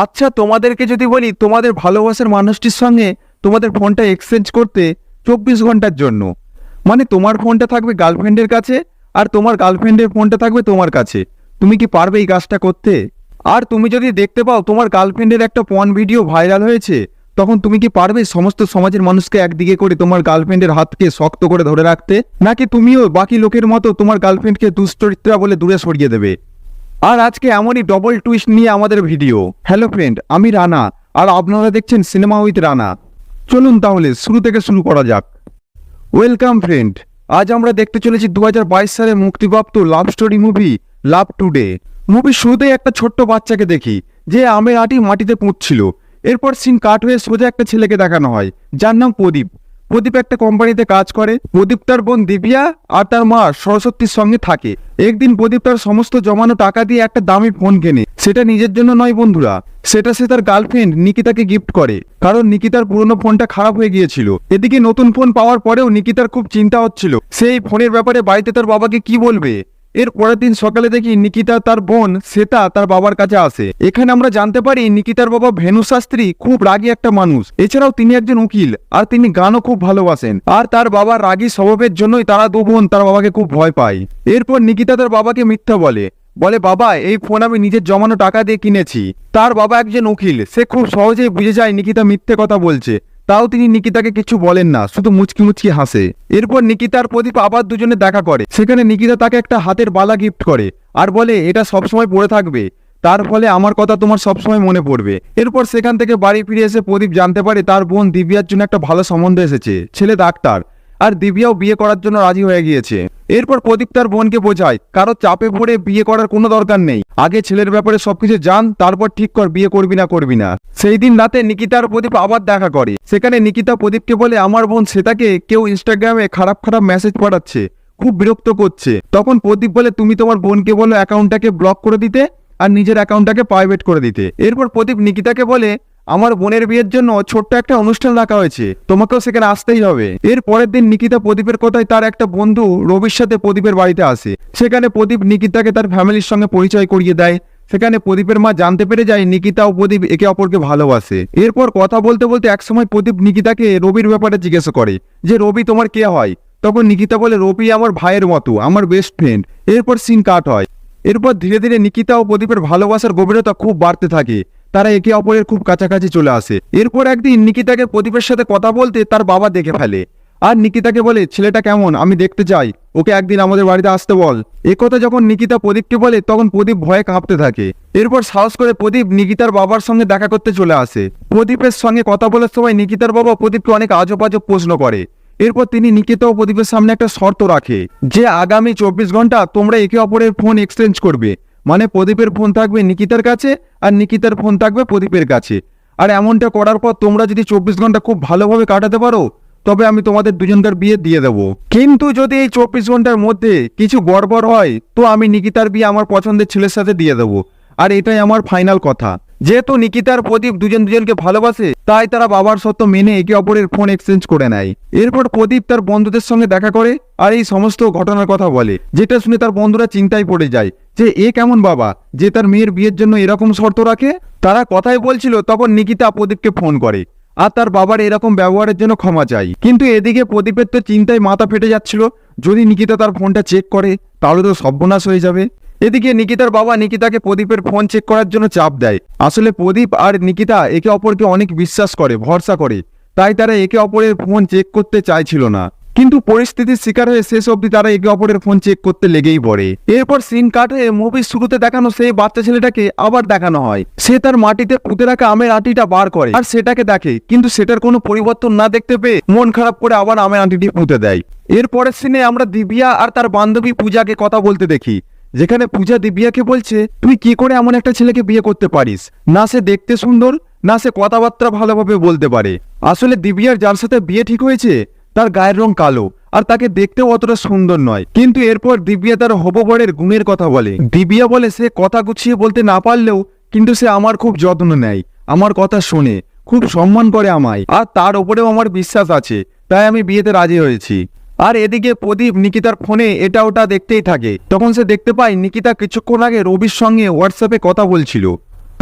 আচ্ছা, তোমাদেরকে যদি বলি তোমাদের ভালোবাসার মানুষটির সঙ্গে তোমাদের ফোনটা এক্সচেঞ্জ করতে 24 ঘন্টার জন্য, মানে তোমার ফোনটা থাকবে গার্লফ্রেন্ডের কাছে আর তোমার গার্লফ্রেন্ডের ফোনটা থাকবে তোমার কাছে, তুমি কি পারবে এই কাজটা করতে? আর তুমি যদি দেখতে পাও তোমার গার্লফ্রেন্ডের একটা পর্ন ভিডিও ভাইরাল হয়েছে, তখন তুমি কি পারবে সমস্ত সমাজের মানুষকে একদিকে করে তোমার গার্লফ্রেন্ডের হাতকে শক্ত করে ধরে রাখতে, নাকি তুমিও বাকি লোকের মতো তোমার গার্লফ্রেন্ডকে দুশ্চরিত্রা বলে দূরে সরিয়ে দেবে? আর আজকে এমনই ডবল টুইস্ট নিয়ে আমাদের ভিডিও। হ্যালো ফ্রেন্ড, আমি রানা আর আপনারা দেখছেন সিনেমা উইথ রানা। চলুন তাহলে শুরু থেকে শুরু করা যাক। ওয়েলকাম ফ্রেন্ড, আজ আমরা দেখতে চলেছি 2022 সালে মুক্তিপ্রাপ্ত লাভ স্টোরি মুভি লাভ টুডে। মুভির শুরুতেই একটা ছোট্ট বাচ্চাকে দেখি যে আমের আটি মাটিতে পুঁতছিল। এরপর সিন কাট হয়ে সোজা একটা ছেলেকে দেখানো হয় যার নাম প্রদীপ। প্রদীপ একটা কোম্পানিতে কাজ করে। প্রদীপ তার বোন দিব্যা আর তার মা সরস্বতীর সঙ্গে থাকে। একদিন প্রদীপ তার সমস্ত জমানো টাকা দিয়ে একটা দামি ফোন কেনে। সেটা নিজের জন্য নয় বন্ধুরা, সেটা সে তার গার্লফ্রেন্ড নিকিতাকে গিফট করে, কারণ নিকিতার পুরনো ফোনটা খারাপ হয়ে গিয়েছিল। এদিকে নতুন ফোন পাওয়ার পরেও নিকিতার খুব চিন্তা হচ্ছিল সেই ফোনের ব্যাপারে বাড়িতে তার বাবাকে কি বলবে। এর পরের দিন সকালে দেখি নিকিতা তার বোন শ্বেতা তার বাবার কাছে আসে। এখানে আমরা জানতে পারি নিকিতার বাবা ভেনু শাস্ত্রী খুব রাগী একটা মানুষ। এছাড়াও তিনি একজন উকিল আর তিনি গানও খুব ভালোবাসেন। আর তার বাবার রাগী স্বভাবের জন্যই তারা দু বোন তার বাবাকে খুব ভয় পায়। এরপর নিকিতা তার বাবাকে মিথ্যা বলে বাবা এই ফোন আমি নিজের জমানো টাকা দিয়ে কিনেছি। তার বাবা একজন উকিল, সে খুব সহজেই বুঝে যায় নিকিতা মিথ্যে কথা বলছে। তাও তিনি নিকিতাকে কিছু বলেন না, শুধু মুচকি মুচকি হাসে। এরপর নিকিতা আর প্রদীপ আবার দুজনে দেখা করে। সেখানে নিকিতা তাকে একটা হাতের বালা গিফট করে আর বলে এটা সবসময় পড়ে থাকবে, তার ফলে আমার কথা তোমার সবসময় মনে পড়বে। এরপর সেখান থেকে বাড়ি ফিরে এসে প্রদীপ জানতে পারে তার বোন দিব্যার জন্য একটা ভালো সম্বন্ধ এসেছে, ছেলে ডাক্তার, আর দিব্যাও বিয়ে করার জন্য রাজি হয়ে গিয়েছে। এরপর প্রদীপ তার বোনকে বোঝায় কারো চাপে পড়ে বিয়ে করার কোনো দরকার নেই, আগে ছেলের ব্যাপারে সবকিছু জান, তারপর ঠিক কর বিয়ে করবি না। সেই দিন রাতে নিকিতা আর প্রদীপ আবার দেখা করে। সেখানে নিকিতা প্রদীপকে বলে আমার বোন শ্বেতাকে কেউ ইনস্টাগ্রামে খারাপ মেসেজ পাঠাচ্ছে, খুব বিরক্ত করছে। তখন প্রদীপ বলে তুমি তোমার বোনকে বলো অ্যাকাউন্টটাকে ব্লক করে দিতে আর নিজের অ্যাকাউন্টটাকে প্রাইভেট করে দিতে। এরপর প্রদীপ নিকিতাকে বলে আমার বোনের বিয়ের জন্য ছোট্ট একটা অনুষ্ঠান রাখা হয়েছে, তোমাকেও সেখানে আসতেই হবে। এর পরের দিন নিকিতা প্রদীপের কথায় তার একটা বন্ধু রবির সাথে প্রদীপের বাড়িতে আসে। সেখানে প্রদীপ নিকিতাকে তার ফ্যামিলির সঙ্গে পরিচয় করিয়ে দেয়। সেখানে প্রদীপের মা জানতে পেরে যায় নিকিতা ও প্রদীপ একে অপরকে ভালোবাসে। এরপর কথা বলতে বলতে একসময় প্রদীপ নিকিতাকে রবির ব্যাপারে জিজ্ঞাসা করে যে রবি তোমার কে হয়? তখন নিকিতা বলে রবি আমার ভাইয়ের মতো, আমার বেস্ট ফ্রেন্ড। এরপর সিন কাট হয়। এরপর ধীরে ধীরে নিকিতা ও প্রদীপের ভালোবাসার গভীরতা খুব বাড়তে থাকে, তারা একে অপরের খুব কাছাকাছি চলে আসে। এরপর একদিন নিকিতাকে প্রদীপের সাথে কথা বলতে তার বাবা দেখে ফেলে আর নিকিতাকে বলে ছেলেটা কেমন আমি দেখতে চাই, ওকে একদিন আমাদের বাড়িতে আসতে বল। একথা যখন নিকিতা প্রদীপকে বলে তখন প্রদীপ ভয়ে কাঁপতে থাকে। এরপর সাহস করে প্রদীপ নিকিতার বাবার সঙ্গে দেখা করতে চলে আসে। প্রদীপের সঙ্গে কথা বলার সময় নিকিতার বাবা প্রদীপকে অনেক আজব প্রশ্ন করে। এরপর তিনি নিকিতা ও প্রদীপের সামনে একটা শর্ত রাখে যে আগামী 24 ঘন্টা তোমরা একে অপরের ফোন এক্সচেঞ্জ করবে, মানে প্রদীপের ফোন থাকবে নিকিতার কাছে আর নিকিতার ফোন থাকবে প্রদীপের কাছে। আর এমনটা করার পর তোমরা যদি 24 ঘন্টা খুব ভালোভাবে কাটাতে পারো তবে আমি তোমাদের দুজনকার বিয়ে দিয়ে দেবো। কিন্তু যদি এই 24 ঘন্টার মধ্যে কিছু গড়বড় হয় তো আমি নিকিতার বিয়ে আমার পছন্দের ছেলের সাথে দিয়ে দেবো। আর এটাই আমার ফাইনাল কথা। যেহেতু নিকিতার প্রদীপ দুজনকে ভালোবাসে তাই তারা বাবার শর্ত মেনে একে অপরের ফোন এক্সচেঞ্জ করে নেয়। এরপর প্রদীপ তার বন্ধুদের সঙ্গে দেখা করে আর এই সমস্ত ঘটনার কথা বলে, যেটা শুনে তার বন্ধুরা চিন্তায় পড়ে যায় যে এ কেমন বাবা যে তার মেয়ের বিয়ের জন্য এরকম শর্ত রাখে। তারা কথাই বলছিল তখন নিকিতা প্রদীপকে ফোন করে আর তার বাবার এরকম ব্যবহারের জন্য ক্ষমা চাই। কিন্তু এদিকে প্রদীপের তো চিন্তায় মাথা ফেটে যাচ্ছিল, যদি নিকিতা তার ফোনটা চেক করে তাহলে তো সর্বনাশ হয়ে যাবে। এদিকে নিকিতার বাবা নিকিতাকে প্রদীপের ফোন চেক করার জন্য চাপ দেয়। আসলে প্রদীপ আর নিকিতা একে অপরকে অনেক বিশ্বাস করে, ভরসা করে, তাই তারা একে অপরের ফোন চেক করতে চাইছিল না। কিন্তু পরিস্থিতির শিকার হয়ে শেষ অবধি তারা একে অপরের ফোন চেক করতে লেগেই পড়ে। এরপর সিন কাট হয়ে মুভির শুরুতে দেখানো সেই বাচ্চা ছেলেটাকে আবার দেখানো হয়। সে তার মাটিতে পুঁতে রাখা আমের আটিটা বার করে আর সেটাকে দেখে, কিন্তু সেটার কোনো পরিবর্তন না দেখতে পেয়ে মন খারাপ করে আবার আমের আটিটি পুঁতে দেয়। এরপরের সিনে আমরা দিব্যা আর তার বান্ধবী পূজাকে কথা বলতে দেখি, যেখানে পূজা দিব্যাকে বলছে তুই কি করে এমন একটা ছেলেকে বিয়ে করতে পারিস, না সে দেখতে সুন্দর না সে কথাবার্তা ভালোভাবে বলতে পারে। আসলে দিব্যার যার সাথে বিয়ে ঠিক হয়েছে তার গায়ের রং কালো আর তাকে দেখতেও অতটা সুন্দর নয়। কিন্তু এরপর দিব্যা তার হববরের গুণের কথা বলে। দিব্যা বলে সে কথা গুছিয়ে বলতে না পারলেও কিন্তু সে আমার খুব যত্ন নেয়, আমার কথা শোনে, খুব সম্মান করে আমায়, আর তার ওপরেও আমার বিশ্বাস আছে, তাই আমি বিয়েতে রাজি হয়েছি। আর এদিকে প্রদীপ নিকিতার ফোনে এটা ওটা দেখতেই থাকে। তখন সে দেখতে পায় নিকিতা কিছুক্ষণ আগে রবির সঙ্গে হোয়াটসঅ্যাপে কথা বলছিল।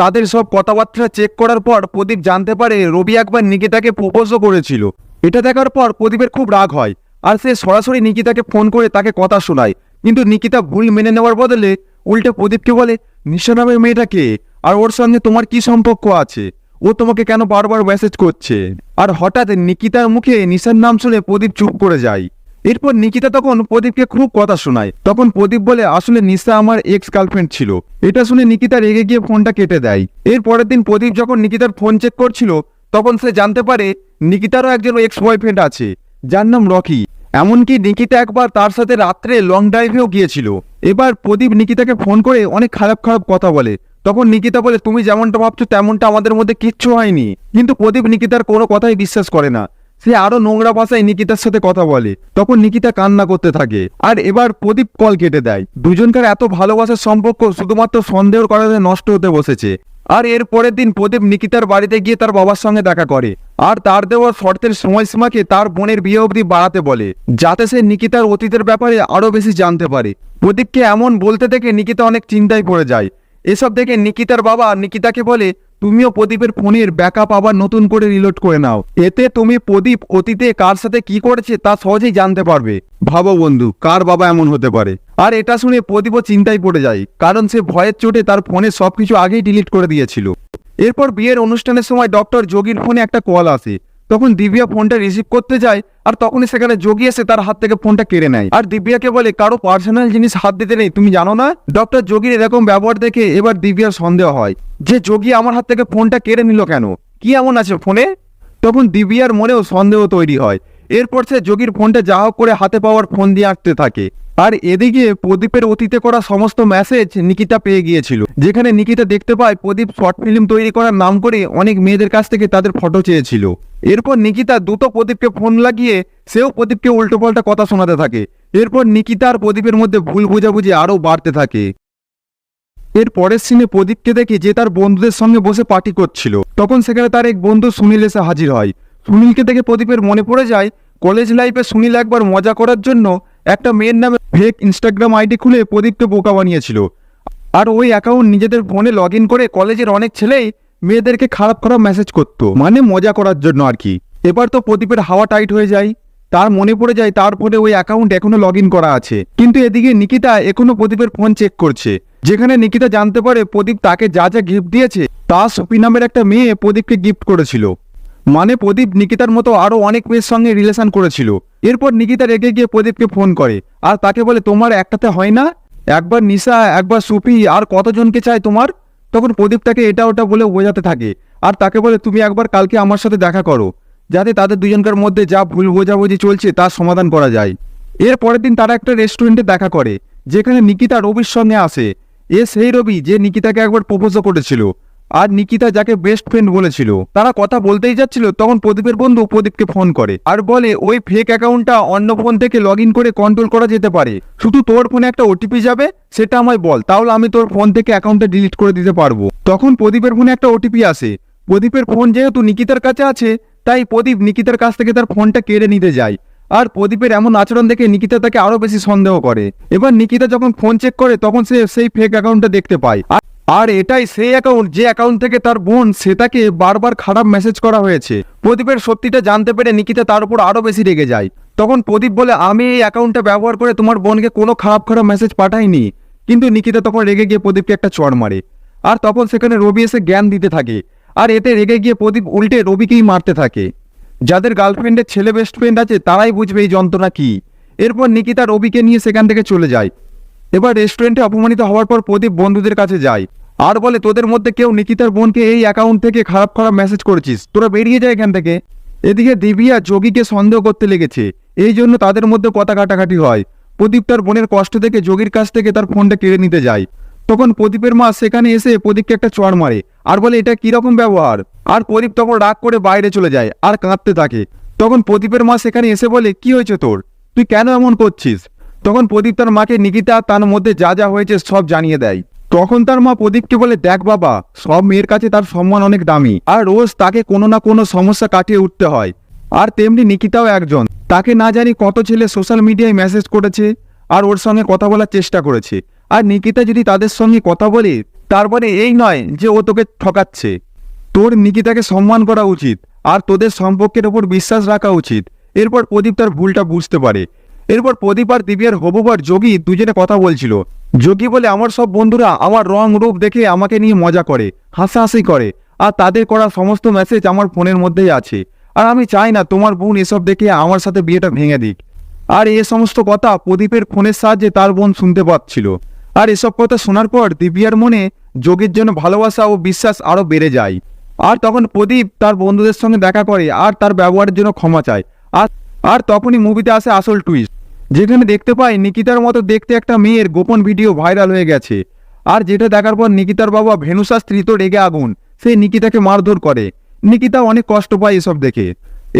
তাদের সব কথাবার্তা চেক করার পর প্রদীপ জানতে পারে রবি একবার নিকিতাকে প্রপোজও করেছিল। এটা দেখার পর প্রদীপের খুব রাগ হয়, আর সে সরাসরি নিকিতাকে ফোন করে তাকে কথা শোনায়। কিন্তু নিকিতা ভুল মেনে নেওয়ার বদলে উল্টে প্রদীপকে বলে, নিশা নামের মেয়েটা কে, আর ওর সঙ্গে তোমার কি সম্পর্ক আছে, ও তোমাকে কেন বারবার মেসেজ করছে। আর হঠাৎ নিকিতার মুখে নিশার নাম শুনে প্রদীপ চুপ করে যায়। এরপর নিকিতা তখন প্রদীপকে খুব কথা শোনায়। তখন প্রদীপ বলে, আসলে নিশা আমার এক্স গার্লফ্রেন্ড ছিল। এটা শুনে নিকিতা রেগে গিয়ে ফোনটা কেটে দেয়। এর পরের দিন প্রদীপ যখন নিকিতার ফোন চেক করছিল, তখন সে জানতে পারে নিকিতারও একজন এক্স বয়ফ্রেন্ড আছে, যার নাম রকি। এমনকি নিকিতা একবার তার সাথে রাত্রে লং ড্রাইভেও গিয়েছিল। এবার প্রদীপ নিকিতাকে ফোন করে অনেক খারাপ খারাপ কথা বলে। তখন নিকিতা বলে, তুমি যেমনটা ভাবছো তেমনটা আমাদের মধ্যে কিচ্ছু হয়নি। কিন্তু প্রদীপ নিকিতার কোনো কথাই বিশ্বাস করে না। সে আরো নোংরা ভাষায় নিকিতার সাথে কথা বলে। তখন নিকিতা কান্না করতে থাকে। আর এবার প্রদীপ কল কেটে দেয়। দুজনকার এত ভালোবাসার সম্পর্ক শুধুমাত্র সন্দেহের কারণে নষ্ট হতে বসেছে। আর এর পরের দিন প্রদীপ নিকিতার বাড়িতে গিয়ে তার বাবার সঙ্গে দেখা করে, আর তার দেওয়া শর্তের সময়সীমাকে তার বোনের বিয়ে অবধি বাড়াতে বলে, যাতে সে নিকিতার অতীতের ব্যাপারে আরো বেশি জানতে পারে। প্রদীপকে এমন বলতে দেখে নিকিতা অনেক চিন্তায় পড়ে যায়। এসব দেখে নিকিতার বাবা নিকিতাকে বলে, তুমিও প্রদীপের ফোনের ব্যাকআপ আবার নতুন করে রিলোড করে নাও। এতে তুমি প্রদীপ অতীতে কার সাথে কি করেছে তা সহজেই জানতে পারবে। ভাবো বন্ধু, কার বাবা এমন হতে পারে। আর এটা শুনে প্রদীপও চিন্তায় পড়ে যায়, কারণ সে ভয়ের চোটে তার ফোনে সবকিছু আগেই ডিলিট করে দিয়েছিল। এরপর বিয়ের অনুষ্ঠানের সময় ডক্টর যোগীর ফোনে একটা কল আসে। তখন দিব্যা ফোনটা রিসিভ করতে যায়, আর তখনই সেখানে যোগী এসে তার হাত থেকে ফোনটা কেড়ে নেয়। আর দিব্যাকে বলে, কারো পার্সোনাল জিনিস হাত দিতে নেই, তুমি জানো না। ডক্টর যোগীর এরকম ব্যবহার দেখে এবার দিব্যার সন্দেহ হয় যে যোগী আমার হাত থেকে ফোনটা কেড়ে নিল কেন, কি এমন আছে ফোনে। তখন দিব্যার মনেও সন্দেহ তৈরি হয়। এরপর সে যোগীর ফোনটা যা হোক করে হাতে পাওয়ার ফোন দিয়ে আঁকতে থাকে। আর এদিকে প্রদীপের অতীতে করা সমস্ত মেসেজ নিকিতা পেয়ে গিয়েছিল, যেখানে নিকিতা দেখতে পায় প্রদীপ শর্ট ফিল্ম তৈরি করার নাম করে অনেক মেয়েদের কাছ থেকে তাদের ফটো চেয়েছিল। এরপর নিকিতা দ্রুত প্রদীপকে ফোন লাগিয়ে সেও প্রদীপকে উল্টোপাল্টা কথা শোনাতে থাকে। এরপর নিকিতা আর প্রদীপের মধ্যে ভুল বোঝাবুঝি আরও বাড়তে থাকে। এর পরের সিনে প্রদীপকে দেখে যে তার বন্ধুদের সঙ্গে বসে পার্টি করছিল, তখন সেখানে তার এক বন্ধু সুনীল এসে হাজির হয়। সুনীলকে দেখে প্রদীপের মনে পড়ে যায় কলেজ লাইফে সুনীল একবার মজা করার জন্য একটা মেয়ের নামে ফেক ইনস্টাগ্রাম আইডি খুলে প্রদীপকে বোকা বানিয়েছিল। আর ওই অ্যাকাউন্ট নিজেদের ফোনে লগ ইন করে কলেজের অনেক ছেলেই মেয়েদেরকে খারাপ খারাপ মেসেজ করতো, মানে মজা করার জন্য আর কি। এবার তো প্রদীপের হাওয়া টাইট হয়ে যায়। তার মনে পড়ে যায় তার ফোনে ওই অ্যাকাউন্ট এখনো লগ ইন করা আছে। কিন্তু এদিকে নিকিতা এখনো প্রদীপের ফোন চেক করছে, যেখানে নিকিতা জানতে পারে প্রদীপ তাকে যা যা গিফট দিয়েছে তা সুপি নামের একটা মেয়ে প্রদীপকে গিফট করেছিল। মানে প্রদীপ নিকিতার মতো আরো অনেক মেয়ের সঙ্গে রিলেশন করেছিল। এরপর নিকিতা রেগে গিয়ে প্রদীপকে ফোন করে, আর তাকে বলে, তোমার একটাতে হয় না, একবার নিশা একবার সুপি আর কতজনকে চাই তোমার। তখন প্রদীপ তাকে এটা ওটা বলে বোঝাতে থাকে, আর তাকে বলে, তুমি একবার কালকে আমার সাথে দেখা করো, যাতে তাদের দুজনকার মধ্যে যা ভুল বোঝাবুঝি চলছে তার সমাধান করা যায়। এর পরের দিন তারা একটা রেস্টুরেন্টে দেখা করে, যেখানে নিকিতা রবির সঙ্গে আসে। সেই রবি যে নিকিতাকে একবার প্রপোজও করেছিল, আর নিকিতা যাকে বেস্ট ফ্রেন্ড বলেছিল। তারা কথা বলতেই যাচ্ছিল, তখন প্রদীপের বন্ধু প্রদীপকে ফোন করে আর বলে, ওই ফেক অ্যাকাউন্টটা অন্য ফোন থেকে লগ ইন করে কন্ট্রোল করা যেতে পারে, শুধু তোর ফোনে একটা ওটিপি যাবে, সেটা আমায় বল, তাহলে আমি তোর ফোন থেকে অ্যাকাউন্টটা ডিলিট করে দিতে পারবো। তখন প্রদীপের ফোনে একটা ওটিপি আসে। প্রদীপের ফোন যেহেতু নিকিতার কাছে আছে, তাই প্রদীপ নিকিতার কাছ থেকে তার ফোনটা কেড়ে নিতে যায়। আর প্রদীপের এমন আচরণ দেখে নিকিতা তাকে আরো বেশি সন্দেহ করে। এবার নিকিতা যখন ফোন চেক করে, তখন সে সেই ফেক অ্যাকাউন্টটা দেখতে পায়। আর এটাই সেই অ্যাকাউন্ট যে অ্যাকাউন্ট থেকে তার বোন শ্বেতাকে বারবার খারাপ মেসেজ করা হয়েছে। প্রদীপের সত্যিটা জানতে পেরে নিকিতা তার উপর আরো বেশি রেগে যায়। তখন প্রদীপ বলে, আমি এই অ্যাকাউন্টটা ব্যবহার করে তোমার বোনকে কোনো খারাপ খারাপ মেসেজ পাঠাইনি। কিন্তু নিকিতা তখন রেগে গিয়ে প্রদীপকে একটা চড় মারে। আর তখন সেখানে রবি এসে জ্ঞান দিতে থাকে। আর এতে রেগে গিয়ে প্রদীপ উল্টে রবিকেই মারতে থাকে। যাদের গার্লফ্রেন্ডের ছেলে বেস্ট ফ্রেন্ড আছে তারাই বুঝবে এই যন্ত্রণা কি। এরপর নিকিতা রবিকে নিয়ে সেখান থেকে চলে যায়। এবার রেস্টুরেন্টে অপমানিত হওয়ার পর প্রদীপ বন্ধুদের কাছে যায় আর বলে, তোদের মধ্যে কেউ নিকিতার বোনকে এই অ্যাকাউন্ট থেকে খারাপ খারাপ মেসেজ করেছিস, তোরা বেরিয়ে যায় এখান থেকে। এদিকে দিব্যা যোগীকে সন্দেহ করতে লেগেছে, এই জন্য তাদের মধ্যে কথা কাটাকাটি হয়। প্রদীপ তার বোনের কষ্ট থেকে যোগীর কাছ থেকে তার ফোনটা কেড়ে নিতে যায়। তখন প্রদীপের মা সেখানে এসে প্রদীপকে একটা চড় মারে আর বলে, এটা কিরকম ব্যবহার। আর প্রদীপ তখন রাগ করে বাইরে চলে যায় আর কাঁদতে থাকে। তখন প্রদীপের মা সেখানে এসে বলে, কি হয়েছে তোর, তুই কেন এমন করছিস। তখন প্রদীপ তার মাকে নিকিতা তার মধ্যে যা যা হয়েছে সব জানিয়ে দেয়। তখন তার মা প্রদীপকে বলে, দেখ বাবা, সব মেয়ের কাছে তার সম্মান অনেক দামি, আর রোজ তাকে কোনো না কোনো সমস্যা কাটিয়ে উঠতে হয়। আর তেমনি নিকিতাও একজন, তাকে না জানি কত ছেলে সোশ্যাল মিডিয়ায় মেসেজ করেছে আর ওর সঙ্গে কথা বলার চেষ্টা করেছে। আর নিকিতা যদি তাদের সঙ্গে কথা বলে, তারপরে এই নয় যে ও তোকে ঠকাচ্ছে। তোর নিকিতাকে সম্মান করা উচিত আর তোদের সম্পর্কের ওপর বিশ্বাস রাখা উচিত। এরপর প্রদীপ তার ভুলটা বুঝতে পারে। এরপর প্রদীপ আর দিব্যার হবু বর যোগী দুজনে কথা বলছিল। যোগী বলে, আমার সব বন্ধুরা আমার রং রূপ দেখে আমাকে নিয়ে মজা করে, হাসাহাসি করে, আর তাদের করা সমস্ত মেসেজ আমার ফোনের মধ্যেই আছে। আর আমি চাই না তোমার বোন এসব দেখে আমার সাথে বিয়েটা ভেঙে দিক। আর এ সমস্ত কথা প্রদীপের ফোনের সাহায্যে তার বোন শুনতে পাচ্ছিল। আর এসব কথা শোনার পর দিব্যার মনে যোগীর জন্য ভালোবাসা ও বিশ্বাস আরও বেড়ে যায়। আর তখন প্রদীপ তার বন্ধুদের সঙ্গে দেখা করে আর তার ব্যবহারের জন্য ক্ষমা চায়। আর তখনই মুভিতে আসে আসল টুইস্ট, যেখানে দেখতে পাই নিকিতার মতো দেখতে একটা মেয়ের গোপন ভিডিও ভাইরাল হয়ে গেছে। আর যেটা দেখার পর নিকিতার বাবা ভেনু শাস্ত্রী তো রেগে আগুন, সে নিকিতাকে মারধর করে। নিকিতা অনেক কষ্ট পায় এসব দেখে।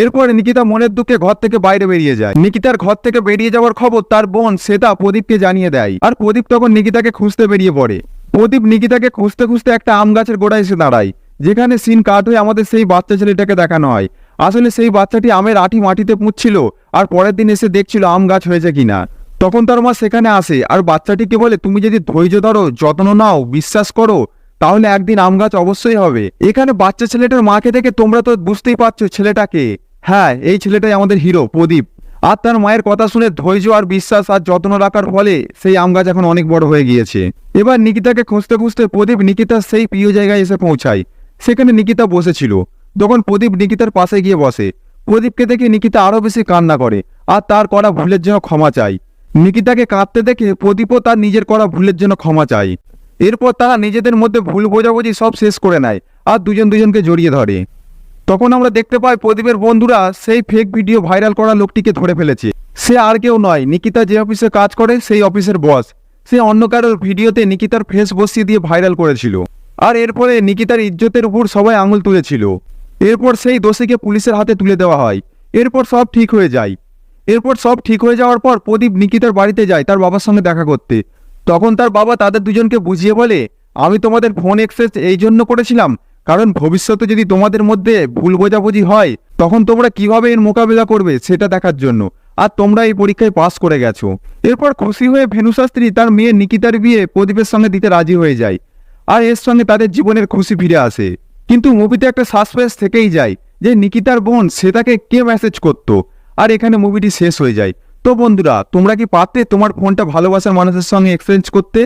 এরপর নিকিতা মনের দুঃখে ঘর থেকে বাইরে বেরিয়ে যায়। নিকিতার ঘর থেকে বেরিয়ে যাওয়ার খবর তার বোন শ্বেতা প্রদীপকে জানিয়ে দেয়। আর প্রদীপ তখন নিকিতাকে খুঁজতে বেরিয়ে পড়ে। প্রদীপ নিকিতাকে খুঁজতে খুঁজতে একটা আম গাছের গোড়ায় এসে দাঁড়ায়, যেখানে সিন কাট হয়ে আমাদের সেই বাচ্চা ছেলেটাকে দেখানো হয়। আসলে সেই বাচ্চাটি আমের আঁটি মাটিতে পুঁতছিল আর পরের দিন এসে দেখছিল আম গাছ হয়েছে কিনা। তখন তার মা সেখানে আসে আর বাচ্চাটিকে বলে, তুমি যদি ধৈর্য ধরো, যত্ন নাও, বিশ্বাস করো, তাহলে একদিন আম গাছ অবশ্যই হবে। এখানে বাচ্চা ছেলেটার মাকে দেখে তোমরা তো বুঝতেই পারছো ছেলেটাকে। হ্যাঁ, এই ছেলেটাই আমাদের হিরো প্রদীপ। আর তার মায়ের কথা শুনে ধৈর্য আর বিশ্বাস আর যত্ন রাখার ফলে সেই আম গাছ এখন অনেক বড় হয়ে গিয়েছে। এবার নিকিতাকে খুঁজতে খুঁজতে প্রদীপ নিকিতার সেই প্রিয় জায়গায় এসে পৌঁছায়। সেখানে নিকিতা বসেছিল। তখন প্রদীপ নিকিতার পাশে গিয়ে বসে। প্রদীপকে দেখে নিকিতা আরও বেশি কান্না করে আর তার করা ভুলের জন্য ক্ষমা চায়। নিকিতাকে কাঁদতে দেখে প্রদীপও তার নিজের করা ভুলের জন্য ক্ষমা চায়। এরপর তারা নিজেদের মধ্যে ভুল বোঝাবুঝি সব শেষ করে নেয় আর দুজন দুজনকে জড়িয়ে ধরে। তখন আমরা দেখতে পাই প্রদীপের বন্ধুরা সেই ফেক ভিডিও ভাইরাল করা লোকটিকে ধরে ফেলেছে। সে আর কেউ নয়, নিকিতা যে অফিসে কাজ করে সেই অফিসের বস। সে অন্য কারোর ভিডিওতে নিকিতার ফেস বসিয়ে দিয়ে ভাইরাল করেছিল। আর এরপরে নিকিতার ইজ্জতের উপর সবাই আঙুল তুলেছিল। এরপর সেই দোষীকে পুলিশের হাতে তুলে দেওয়া হয়। এরপর সব ঠিক হয়ে যাওয়ার পর প্রদীপ নিকিতার বাড়িতে যায় তার বাবার সঙ্গে দেখা করতে। তখন তার বাবা তাদের দুজনকে বুঝিয়ে বলে, আমি তোমাদের ফোন এক্সচেঞ্জ এই জন্য করেছিলাম কারণ ভবিষ্যতে যদি তোমাদের মধ্যে ভুল বোঝাবুঝি হয় তখন তোমরা কিভাবে এর মোকাবিলা করবে সেটা দেখার জন্য। আর তোমরা এই পরীক্ষায় পাস করে গেছো। এরপর খুশি হয়ে ভেনু শাস্ত্রী তার মেয়ে নিকিতার বিয়ে প্রদীপের সঙ্গে দিতে রাজি হয়ে যায়। আর এর সঙ্গে তাদের জীবনের খুশি ফিরে আসে। কিন্তু মুভিতে একটা সাসপেন্স থেকেই যায় যে নিকিতার বোন শ্বেতাকে কে মেসেজ করতো। আর এখানে মুভিটি শেষ হয়ে যায়। তো বন্ধুরা, তোমরা কি পারতে তোমার ফোনটা ভালোবাসার মানুষের সঙ্গে এক্সচেঞ্জ করতে?